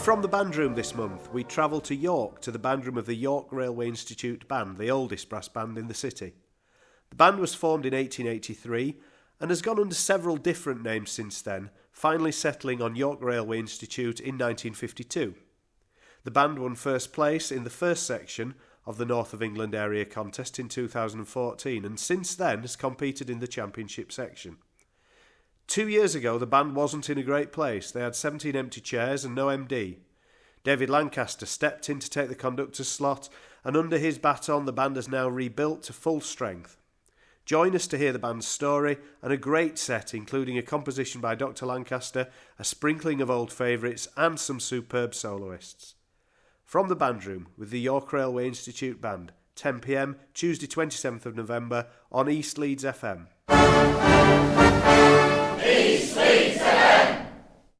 from the Bandroom this month, we travel to York to the Bandroom of the York Railway Institute Band, the oldest brass band in the city. The band was formed in 1883 and has gone under several different names since then, finally settling on York Railway Institute in 1952. The band won first place in the first section of the North of England area contest in 2014 and since then has competed in the championship section. 2 years ago the band wasn't in a great place. They had 17 empty chairs and no MD. David Lancaster stepped in to take the conductor's slot and under his baton the band has now rebuilt to full strength. Join us to hear the band's story and a great set including a composition by Dr. Lancaster, a sprinkling of old favourites and some superb soloists. From the Bandroom with the York Railway Institute Band, 10 p.m, Tuesday 27th of November on East Leeds FM.